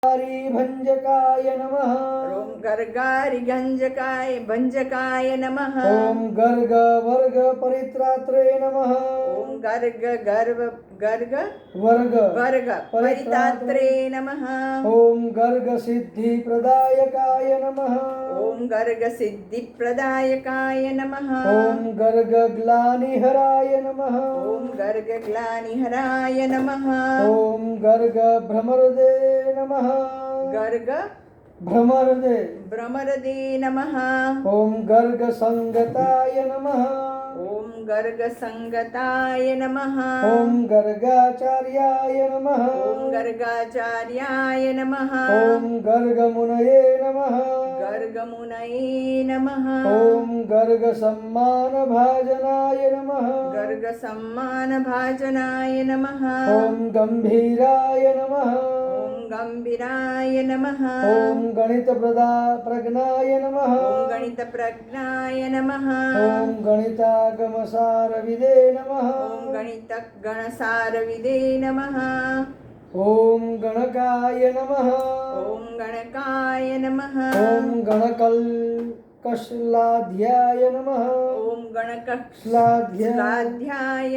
भंजकाय नमः। ओम गर्गारि गंजकाय भंजकाय नमः। ओम गर्ग वर्ग परित्रात्रे नमः। ओम गर्ग गर्भ गर्ग वर्ग वर्ग परित्रात्रे नमः। ओम गर्ग सिद्धि प्रदायकाय नमः। ओम गर्ग सिद्धि प्रदायकाय नमः। ओम गर्ग ग्लानिहराय नमः। ओम गर्ग ग्लानिहराय नमः। ओम गर्ग भ्रमरदे नमः। गर्ग भ्रमरदे भ्रमरदे नमः। ओम गर्ग संगताय नमः। ओम गर्ग संगताय नमः। ओम गर्गाचार्याय नमः। ओम गर्गाचार्याय नमः। ओम गर्ग मुनये नमः। गर्ग मुनये नमः। ओम गर्ग सम्मान भाजनाय नमः। गर्ग सम्मान भाजनाय नमः। ओम गंभीराय नमः। ओम गंभीराय नमः। ओम गणित प्रज्ञाय नमः। ओम गणित प्रज्ञाय नमः। ओम गणितागमसारविदे नमः। ओम गणित गणसारविदे नमः। ओम गणकाय नमः। ओम गणकाय नमः। ओम गणकल्कशलाध्याय नमः। ओम गणकश्लाध्याय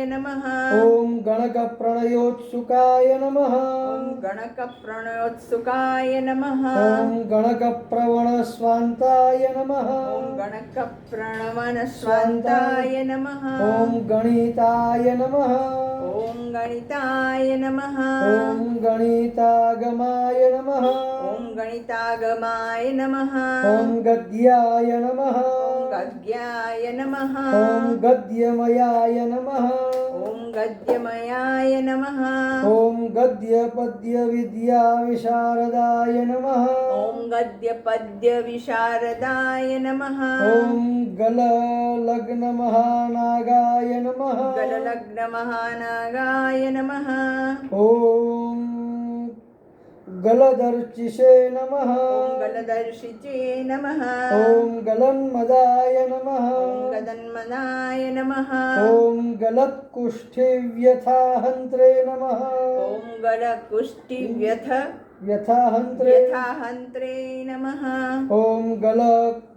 नमः। ओम गणकप्रणयोत्सुकाय नमः। ओम गणकप्रणयोत्सुकाय नमः। ओम गणकप्रवणस्वान्ताय नमः। ओम गणकप्रणवनस्वान्ताय नमः। ओम गणिताय नमः। ओम गणिताय नमः। ओम गणितागमाय नमः। ओम गणितागमाय नमः। ओम गद्याय नमः। ओम गद्याय नमः। ओम गद्यमयाय नमः। ओम गद्यमयाय नमः। ओम गद्य पद्य विद्या विशारदाय नमः। ओम गद्य पद्य विशारदाय नमः। ओम गल लग्न महानागाय नमः। गललग्न महानागाय नमः। ओम गलदर्चिषे नमः। ओम गलदर्शिचे नमः। ओम गलन्मदाय नमः। ओम गदन्मदाय नमः। ओम गलत्कुष्ठिव्यथाहन्त्रे नमः। ओम गलकुष्ठिव्यथ व्यथाहन्त्रे व्यथाहन्त्रे नमः। ओम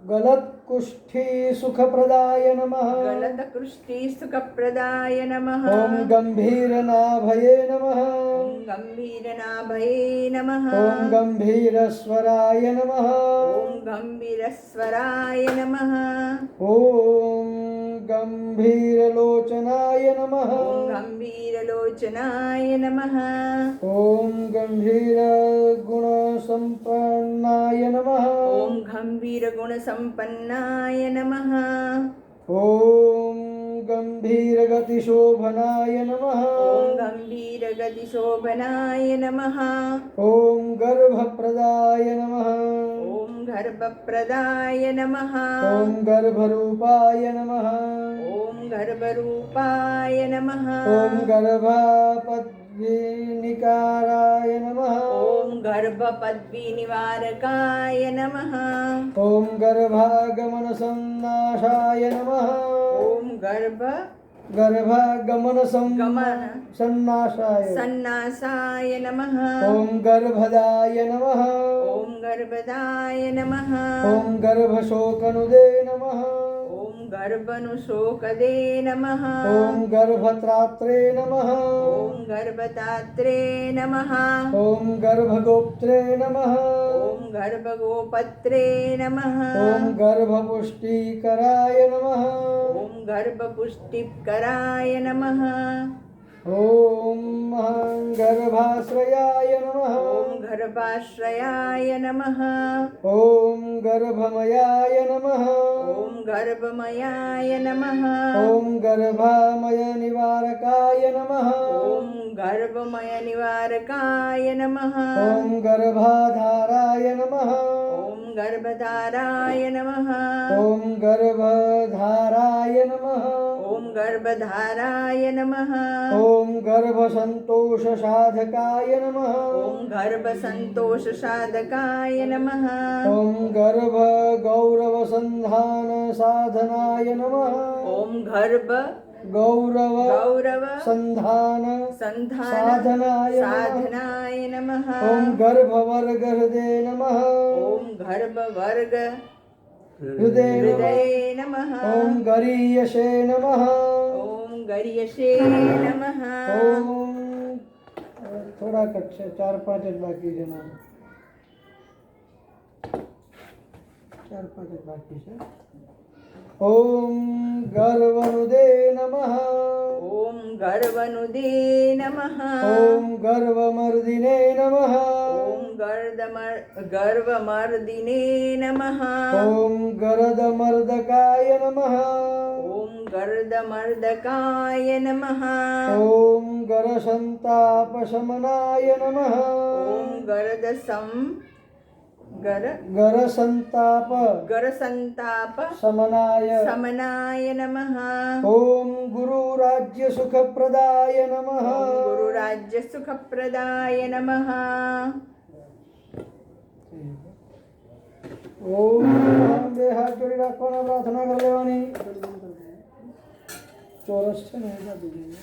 गलत्कुष्ठी सुखप्रदाय नमः। गलतकृष्टि सुखप्रदाय नमः। ओम गंभीरनाभये नमः। ओम गंभीरनाभये नमः। ओम गंभीरस्वराय नमः। ओम गंभीरस्वराय नमः। ओम गंभीरलोचनाय नमः। ओम गंभीरलोचनाय नमः। ओम गंभीरगुणसम्पन्नाय नमः। ओम गंभीरगुणसम्पन्नाय नमः। ओम गंभीरगतिशोभनाय नमः। ओम गंभीरगतिशोभनाय नमः। ओम गर्भप्रदाय नमः। ओम गर्भप्रदाय नमः। ओम गर्भरूपाय नमः। ओम गर्भरूपाय नमः। ओम गर्भपद्विनिकाराय नमः। ओम गर्भपद्विनिवारकाय नमः। ओम गर्भागमनसन्नाशाय नमः। ओम गमन सन्नाशाय सन्नासाय नमः। ओम गर्भदाय नमः। ओम गर्भदाय नमः। ओम गर्भशोकनुदे नमः। ओम गर्भनुशोकदे नमः। ओम गर्भत्रात्रे नमः। ओम गर्भदात्रे नमः। ओम गर्भगोप्त्रे नमः। ओम गर्भगोपत्रे नमः। ओम गर्भपुष्टिकराय नमः। ओम गर्भपुष्टिकराय नमः। ओम गर्भाश्रयाय नमः। ओम गर्भाश्रयाय नमः। ओम गर्भमयाय नमः। ओम गर्भमयाय नमः। ओम गर्भामय निवारकाय नमः। ओम गर्भमय निवारकाय नमः। ओम गर्भाधाराय नमः। ओम गर्भधाराय नमः। ओम गर्भधाराय नमः। ओम गर्भधाराय नमः। ओम गर्भसन्तोषसाधकाय नमः। ओम गर्भसन्तोषसाधकाय नमः। ओम गर्भगौरवसन्धान साधनाय नमः। ओम गर्भ ગૌરવ ગૌરવ સંધાન સંધાન સાધનાય નમઃ. સાધનાય નમઃ ઓમ ગર્ભવર્ગ હૃદય નમઃ. ઓમ ગર્ભ વર્ગ હૃદય નમઃ. હૃદય નમઃ ઓમ ગરીયશે નમઃ. ઓમ ગર્યશે નમઃ ઓમ થોડાક જ છે, 4-5 જ બાકી છે નામ. 4-5 જ બાકી છે. ઓમ ગર્વનુદે નમઃ. ઓમ ગર્વનુદે નમઃ ઓમ ગર્વમર્દિને નમઃ. ઓમ ગર્વમર્દિને નમઃ ઓમ ગરદમર્દકાય નમઃ. ઓમ ગર્દમર્દકાય નમઃ ઓમ ગરસંતાપશમનાય નમઃ. ઓમ ગરસંતાપ ગરસંતાપ શમનાય. સમનાય નમઃ ઓમ ગુરુ રાજ્ય સુખપ્રદાય નમઃ. ઓમ ગુરુ રાજ્ય સુખપ્રદાય નમઃ ઓમ બે હાથ જોડી રાખવાના, પ્રાર્થના કરી લેવાની. ચોરસ છે ને એ કાઢી દઈએ.